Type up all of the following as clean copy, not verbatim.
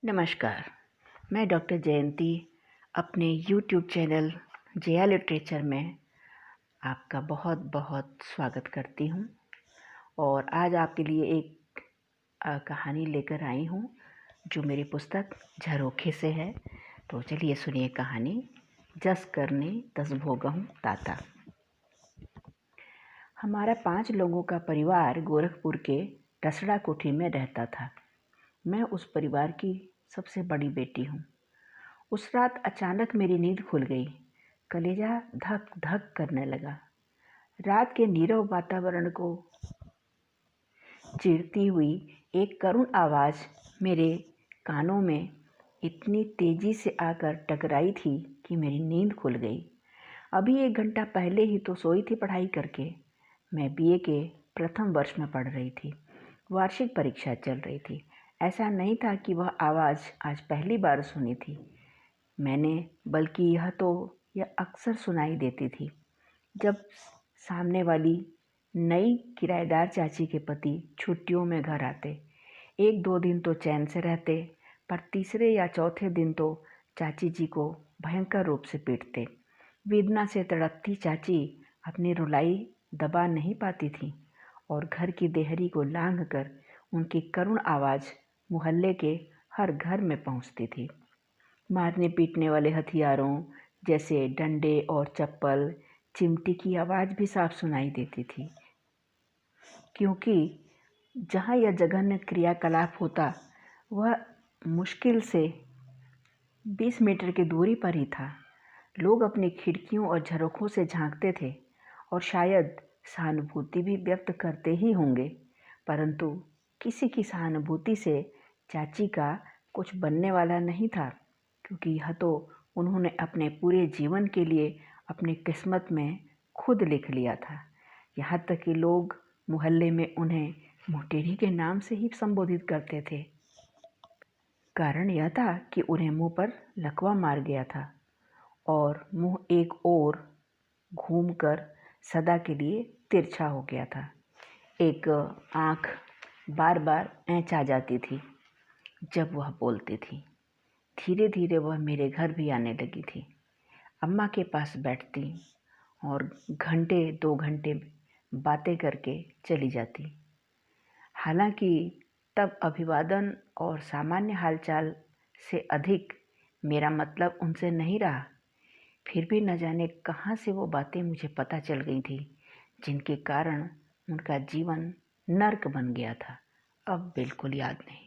नमस्कार। मैं डॉक्टर जयंती अपने यूट्यूब चैनल जया लिटरेचर में आपका बहुत बहुत स्वागत करती हूँ और आज आपके लिए एक कहानी लेकर आई हूँ जो मेरी पुस्तक झरोखे से है। तो चलिए सुनिए कहानी। जस करने तस भोगहु ताता। हमारा 5 लोगों का परिवार गोरखपुर के टसड़ा कोठी में रहता था। मैं उस परिवार की सबसे बड़ी बेटी हूँ। उस रात अचानक मेरी नींद खुल गई। कलेजा धक धक करने लगा। रात के नीरव वातावरण को चीरती हुई एक करुण आवाज़ मेरे कानों में इतनी तेजी से आकर टकराई थी कि मेरी नींद खुल गई। अभी 1 घंटा पहले ही तो सोई थी पढ़ाई करके। मैं बीए के प्रथम वर्ष में पढ़ रही थी। वार्षिक परीक्षा चल रही थी। ऐसा नहीं था कि वह आवाज़ आज पहली बार सुनी थी मैंने, बल्कि यह अक्सर सुनाई देती थी जब सामने वाली नई किराएदार चाची के पति छुट्टियों में घर आते। 1-2 दिन तो चैन से रहते, पर तीसरे या चौथे दिन तो चाची जी को भयंकर रूप से पीटते। वेदना से तड़पती चाची अपनी रुलाई दबा नहीं पाती थी और घर की देहरी को लांघकर उनकी करुण आवाज़ मोहल्ले के हर घर में पहुंचती थी। मारने पीटने वाले हथियारों जैसे डंडे और चप्पल, चिमटी की आवाज़ भी साफ सुनाई देती थी, क्योंकि जहाँ यह जघन्य क्रियाकलाप होता वह मुश्किल से 20 मीटर की दूरी पर ही था। लोग अपनी खिड़कियों और झरोखों से झांकते थे और शायद सहानुभूति भी व्यक्त करते ही होंगे, परंतु किसी की सहानुभूति से चाची का कुछ बनने वाला नहीं था, क्योंकि यह तो उन्होंने अपने पूरे जीवन के लिए अपनी किस्मत में खुद लिख लिया था। यहाँ तक कि लोग मोहल्ले में उन्हें मोटेरी के नाम से ही संबोधित करते थे। कारण यह था कि उन्हें मुंह पर लकवा मार गया था और मुंह एक ओर घूमकर सदा के लिए तिरछा हो गया था। एक आँख बार बार ऐंच आ जाती थी जब वह बोलती थी। धीरे धीरे वह मेरे घर भी आने लगी थी। अम्मा के पास बैठती और घंटे 2 घंटे बातें करके चली जाती। हालांकि तब अभिवादन और सामान्य हालचाल से अधिक मेरा मतलब उनसे नहीं रहा। फिर भी न जाने कहाँ से वो बातें मुझे पता चल गई थी, जिनके कारण उनका जीवन नर्क बन गया था। अब बिल्कुल याद नहीं।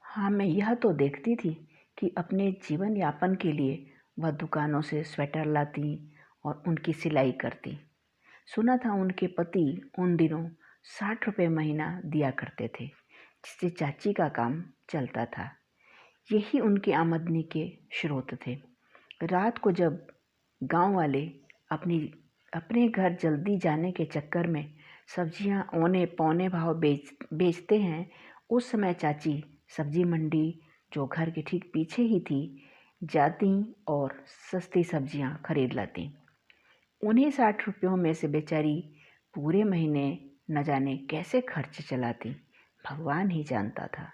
हाँ, मैं यह तो देखती थी कि अपने जीवन यापन के लिए वह दुकानों से स्वेटर लाती और उनकी सिलाई करती। सुना था उनके पति उन दिनों 60 रुपये महीना दिया करते थे, जिससे चाची का काम चलता था। यही उनकी आमदनी के स्रोत थे। रात को जब गांव वाले अपने घर जल्दी जाने के चक्कर में सब्जियां औने पौने भाव बेचते हैं, उस समय चाची सब्जी मंडी, जो घर के ठीक पीछे ही थी, जाती और सस्ती सब्जियां खरीद लाती। उन्हीं 60 रुपयों में से बेचारी पूरे महीने न जाने कैसे खर्च चलाती, भगवान ही जानता था।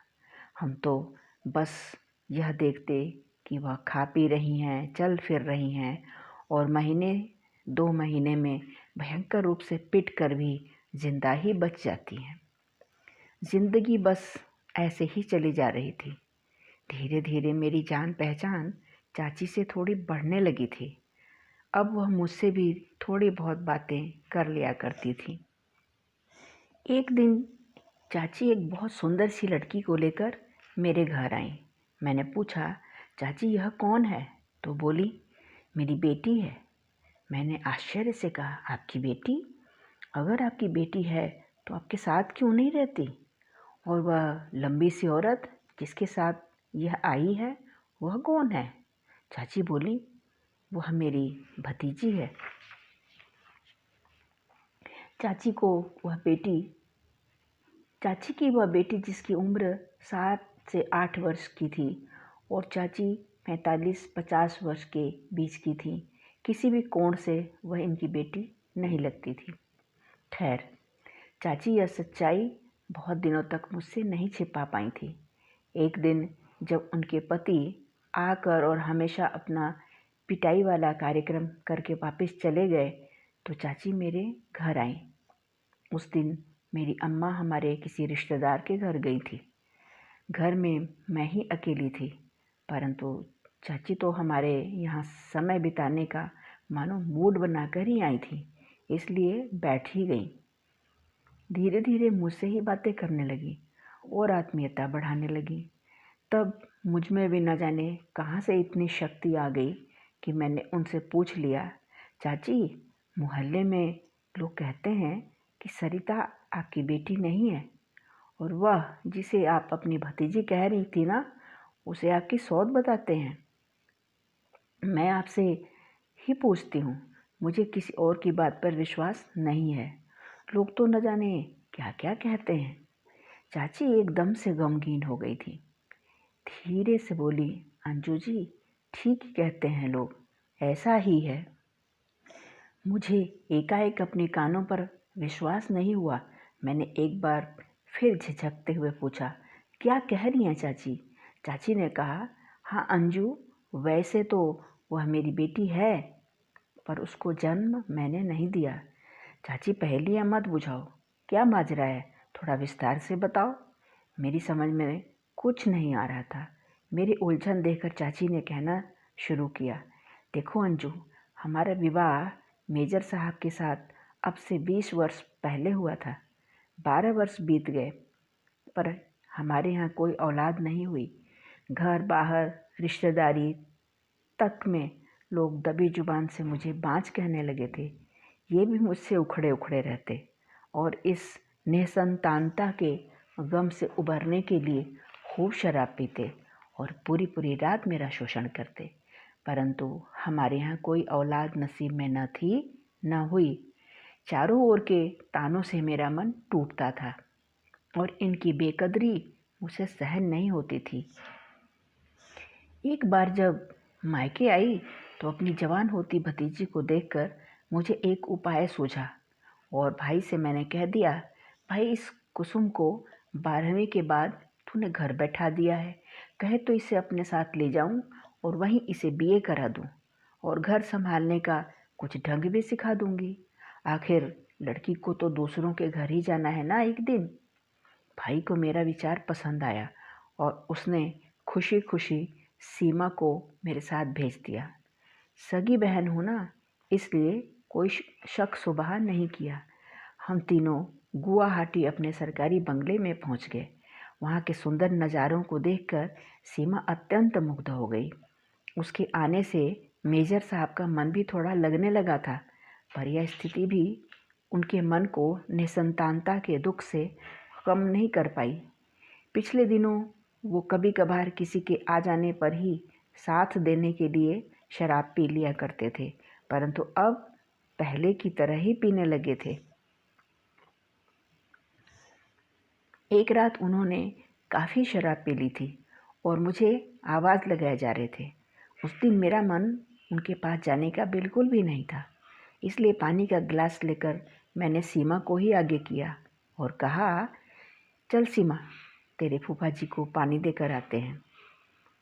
हम तो बस यह देखते कि वह खा पी रही हैं, चल फिर रही हैं और महीने 2 महीने में भयंकर रूप से पिट कर भी जिंदा ही बच जाती हैं। जिंदगी बस ऐसे ही चली जा रही थी। धीरे धीरे मेरी जान पहचान चाची से थोड़ी बढ़ने लगी थी। अब वह मुझसे भी थोड़ी बहुत बातें कर लिया करती थी। एक दिन चाची एक बहुत सुंदर सी लड़की को लेकर मेरे घर आई। मैंने पूछा, चाची यह कौन है? तो बोली, मेरी बेटी है। मैंने आश्चर्य से कहा, आपकी बेटी? अगर आपकी बेटी है तो आपके साथ क्यों नहीं रहती? और वह लंबी सी औरत जिसके साथ यह आई है, वह कौन है? चाची बोली, वह मेरी भतीजी है। चाची की वह बेटी जिसकी उम्र 7 से 8 वर्ष की थी और चाची 45-50 वर्ष के बीच की थी, किसी भी कोण से वह इनकी बेटी नहीं लगती थी। खैर, चाची यह सच्चाई बहुत दिनों तक मुझसे नहीं छिपा पाई थी। एक दिन जब उनके पति आकर और हमेशा अपना पिटाई वाला कार्यक्रम करके वापस चले गए तो चाची मेरे घर आई। उस दिन मेरी अम्मा हमारे किसी रिश्तेदार के घर गई थी। घर में मैं ही अकेली थी, परंतु चाची तो हमारे यहाँ समय बिताने का मानो मूड बनाकर ही आई थी, इसलिए बैठ ही गई। धीरे धीरे मुझसे ही बातें करने लगी और आत्मीयता बढ़ाने लगी। तब मुझ में भी न जाने कहाँ से इतनी शक्ति आ गई कि मैंने उनसे पूछ लिया, चाची मोहल्ले में लोग कहते हैं कि सरिता आपकी बेटी नहीं है, और वह जिसे आप अपनी भतीजी कह रही थी ना, उसे आपकी सौत बताते हैं। मैं आपसे ही पूछती हूँ, मुझे किसी और की बात पर विश्वास नहीं है। लोग तो न जाने क्या क्या कहते हैं। चाची एकदम से गमगीन हो गई थी। धीरे से बोली, अंजू जी ठीक ही कहते हैं लोग, ऐसा ही है। मुझे एकाएक अपने कानों पर विश्वास नहीं हुआ। मैंने एक बार फिर झिझकते हुए पूछा, क्या कह रही हैं चाची? चाची ने कहा, हाँ अंजू, वैसे तो वह मेरी बेटी है, पर उसको जन्म मैंने नहीं दिया। चाची पहेलियाँ मत बुझाओ, क्या माजरा है, थोड़ा विस्तार से बताओ। मेरी समझ में कुछ नहीं आ रहा था। मेरी उलझन देखकर चाची ने कहना शुरू किया, देखो अंजू, हमारा विवाह मेजर साहब के साथ अब से 20 वर्ष पहले हुआ था। 12 वर्ष बीत गए, पर हमारे यहाँ कोई औलाद नहीं हुई। घर बाहर रिश्तेदारी तक में लोग दबी जुबान से मुझे बाँझ कहने लगे थे। ये भी मुझसे उखड़े उखड़े रहते और इस निसंतानता के गम से उबरने के लिए खूब शराब पीते और पूरी पूरी रात मेरा शोषण करते, परंतु हमारे यहाँ कोई औलाद नसीब में न थी न हुई। चारों ओर के तानों से मेरा मन टूटता था और इनकी बेकदरी मुझसे सहन नहीं होती थी। एक बार जब मायके आई तो अपनी जवान होती भतीजी को देखकर मुझे एक उपाय सूझा और भाई से मैंने कह दिया, भाई इस कुसुम को 12वीं के बाद तूने घर बैठा दिया है, कहे तो इसे अपने साथ ले जाऊं और वहीं इसे बीए करा दूं और घर संभालने का कुछ ढंग भी सिखा दूंगी। आखिर लड़की को तो दूसरों के घर ही जाना है ना एक दिन। भाई को मेरा विचार पसंद आया और उसने खुशी खुशी सीमा को मेरे साथ भेज दिया। सगी बहन हूँ ना, इसलिए कोई शक शुबहा नहीं किया। हम तीनों गुवाहाटी अपने सरकारी बंगले में पहुँच गए। वहाँ के सुंदर नज़ारों को देखकर सीमा अत्यंत मुग्ध हो गई। उसके आने से मेजर साहब का मन भी थोड़ा लगने लगा था, पर यह स्थिति भी उनके मन को निसंतानता के दुख से कम नहीं कर पाई। पिछले दिनों वो कभी कभार किसी के आ जाने पर ही साथ देने के लिए शराब पी लिया करते थे, परंतु अब पहले की तरह ही पीने लगे थे। एक रात उन्होंने काफ़ी शराब पी ली थी और मुझे आवाज़ लगाए जा रहे थे। उस दिन मेरा मन उनके पास जाने का बिल्कुल भी नहीं था, इसलिए पानी का गिलास लेकर मैंने सीमा को ही आगे किया और कहा, चल सीमा, तेरे फूफा जी को पानी देकर आते हैं।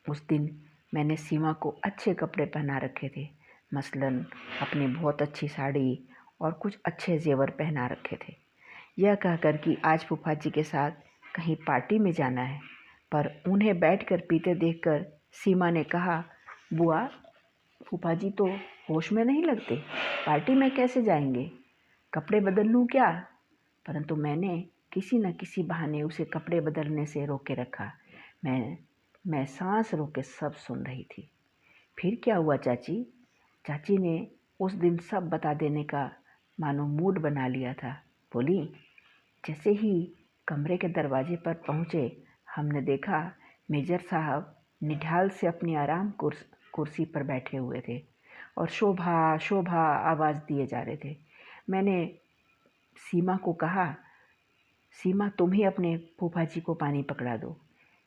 उस दिन मैंने सीमा को अच्छे कपड़े पहना रखे थे, मसलन अपनी बहुत अच्छी साड़ी और कुछ अच्छे जेवर पहना रखे थे। यह कहकर कि आज फूफा जी के साथ कहीं पार्टी में जाना है, पर उन्हें बैठकर पीते देखकर सीमा ने कहा, बुआ फूफा जी तो होश में नहीं लगते, पार्टी में कैसे जाएंगे, कपड़े बदल लूँ क्या? परंतु मैंने किसी न किसी बहाने उसे कपड़े बदलने से रोके रखा। मैं सांस रोके सब सुन रही थी। फिर क्या हुआ चाची? चाची ने उस दिन सब बता देने का मानो मूड बना लिया था। बोली, जैसे ही कमरे के दरवाजे पर पहुँचे, हमने देखा मेजर साहब निढाल से अपनी आराम कुर्सी पर बैठे हुए थे और शोभा शोभा आवाज़ दिए जा रहे थे। मैंने सीमा को कहा, सीमा तुम ही अपने फूफा जी को पानी पकड़ा दो।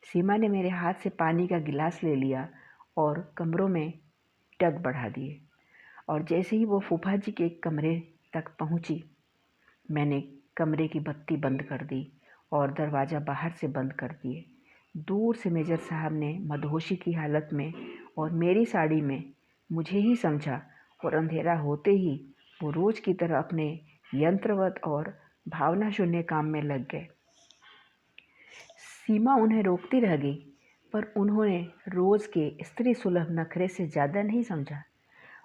सीमा ने मेरे हाथ से पानी का गिलास ले लिया और कमरों में टग बढ़ा दिए, और जैसे ही वो फूफा जी के कमरे तक पहुंची, मैंने कमरे की बत्ती बंद कर दी और दरवाज़ा बाहर से बंद कर दिए। दूर से मेजर साहब ने मदहोशी की हालत में और मेरी साड़ी में मुझे ही समझा और अंधेरा होते ही वो रोज़ की तरह अपने यंत्रवत और भावना शून्य काम में लग गए। सीमा उन्हें रोकती रह गई, पर उन्होंने रोज़ के स्त्री सुलभ नखरे से ज़्यादा नहीं समझा।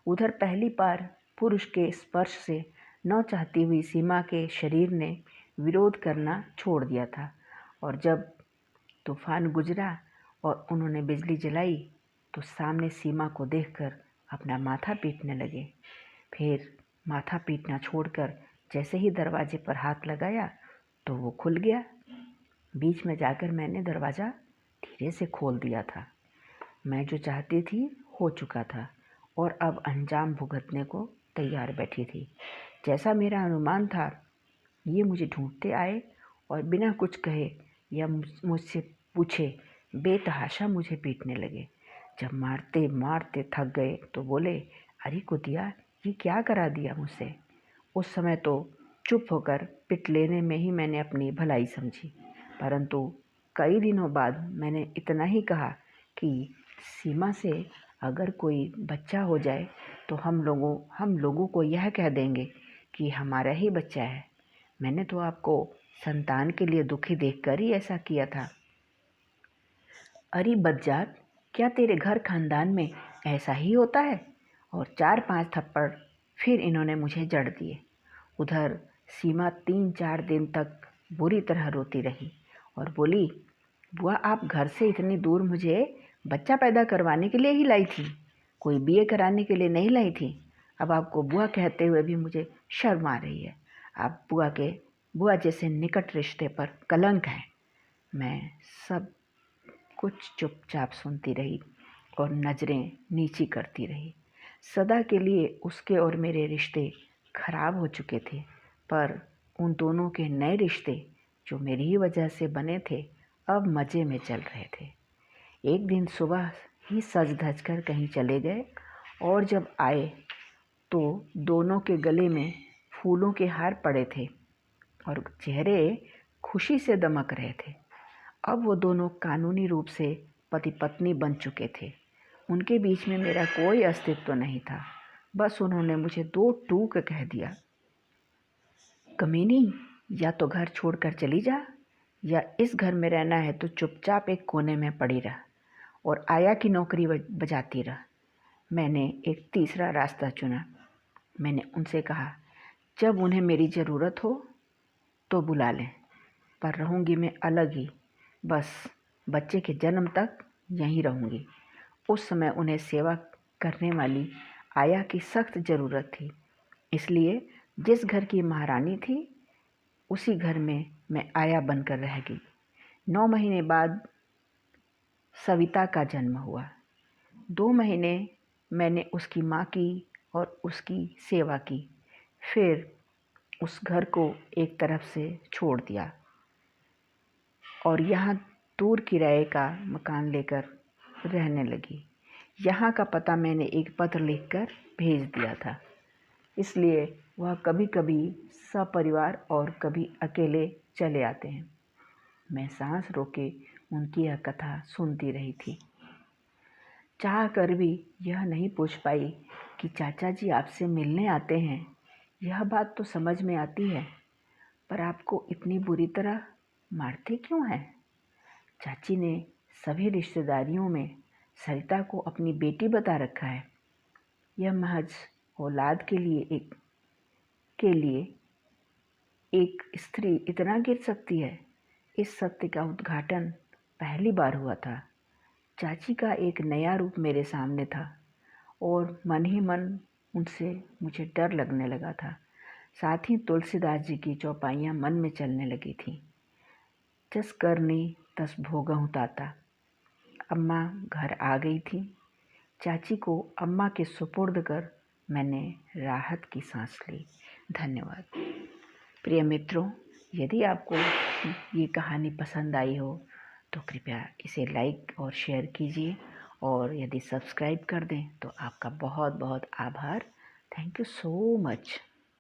उधर पहली बार पुरुष के स्पर्श से न चाहती हुई सीमा के शरीर ने विरोध करना छोड़ दिया था, और जब तूफान गुजरा और उन्होंने बिजली जलाई तो सामने सीमा को देखकर अपना माथा पीटने लगे। फिर माथा पीटना छोड़कर जैसे ही दरवाजे पर हाथ लगाया तो वो खुल गया। बीच में जाकर मैंने दरवाज़ा धीरे से खोल दिया था। मैं जो चाहती थी हो चुका था और अब अंजाम भुगतने को तैयार बैठी थी। जैसा मेरा अनुमान था, ये मुझे ढूंढते आए और बिना कुछ कहे या मुझसे पूछे बेतहाशा मुझे पीटने लगे। जब मारते मारते थक गए तो बोले, अरे कुतिया, ये क्या करा दिया मुझसे। उस समय तो चुप होकर पिट लेने में ही मैंने अपनी भलाई समझी, परंतु कई दिनों बाद मैंने इतना ही कहा कि सीमा से अगर कोई बच्चा हो जाए तो हम लोगों को यह कह देंगे कि हमारा ही बच्चा है। मैंने तो आपको संतान के लिए दुखी देखकर ही ऐसा किया था। अरे बदजात, क्या तेरे घर खानदान में ऐसा ही होता है? और 4-5 थप्पड़ फिर इन्होंने मुझे जड़ दिए। उधर सीमा 3-4 दिन तक बुरी तरह रोती रही और बोली, बुआ, आप घर से इतनी दूर मुझे बच्चा पैदा करवाने के लिए ही लाई थी, कोई बीए कराने के लिए नहीं लाई थी। अब आपको बुआ कहते हुए भी मुझे शर्म आ रही है। आप बुआ जैसे निकट रिश्ते पर कलंक हैं। मैं सब कुछ चुपचाप सुनती रही और नज़रें नीची करती रही। सदा के लिए उसके और मेरे रिश्ते खराब हो चुके थे, पर उन दोनों के नए रिश्ते जो मेरी ही वजह से बने थे अब मज़े में चल रहे थे। एक दिन सुबह ही सज धज कर कहीं चले गए और जब आए तो दोनों के गले में फूलों के हार पड़े थे और चेहरे खुशी से दमक रहे थे। अब वो दोनों कानूनी रूप से पति पत्नी बन चुके थे। उनके बीच में मेरा कोई अस्तित्व नहीं था। बस उन्होंने मुझे 2 टूक कह दिया, कमीनी, या तो घर छोड़कर चली जा, या इस घर में रहना है तो चुपचाप एक कोने में पड़ी रह और आया की नौकरी बजाती रह। मैंने एक तीसरा रास्ता चुना। मैंने उनसे कहा, जब उन्हें मेरी ज़रूरत हो तो बुला लें, पर रहूँगी मैं अलग ही। बस बच्चे के जन्म तक यहीं रहूँगी। उस समय उन्हें सेवा करने वाली आया की सख्त ज़रूरत थी, इसलिए जिस घर की महारानी थी उसी घर में मैं आया बनकर रह गई। 9 महीने बाद सविता का जन्म हुआ। 2 महीने मैंने उसकी माँ की और उसकी सेवा की, फिर उस घर को एक तरफ से छोड़ दिया और यहाँ दूर किराए का मकान लेकर रहने लगी। यहाँ का पता मैंने एक पत्र लिखकर भेज दिया था, इसलिए वह कभी कभी सपरिवार और कभी अकेले चले आते हैं। मैं सांस रोके उनकी यह कथा सुनती रही थी। चाह कर भी यह नहीं पूछ पाई कि चाचा जी आपसे मिलने आते हैं। यह बात तो समझ में आती है, पर आपको इतनी बुरी तरह मारते क्यों हैं? चाची ने सभी रिश्तेदारियों में सरिता को अपनी बेटी बता रखा है। यह महज औलाद के लिए एक स्त्री इतना गिर सकती है, इस सत्य का उद्घाटन पहली बार हुआ था। चाची का एक नया रूप मेरे सामने था और मन ही मन उनसे मुझे डर लगने लगा था। साथ ही तुलसीदास जी की चौपाइयाँ मन में चलने लगी थी। जस करनी तस भोगहु ताता। अम्मा घर आ गई थी। चाची को अम्मा के सुपुर्द कर मैंने राहत की सांस ली। धन्यवाद। प्रिय मित्रों, यदि आपको ये कहानी पसंद आई हो तो कृपया इसे लाइक और शेयर कीजिए, और यदि सब्सक्राइब कर दें तो आपका बहुत बहुत आभार। Thank you so much.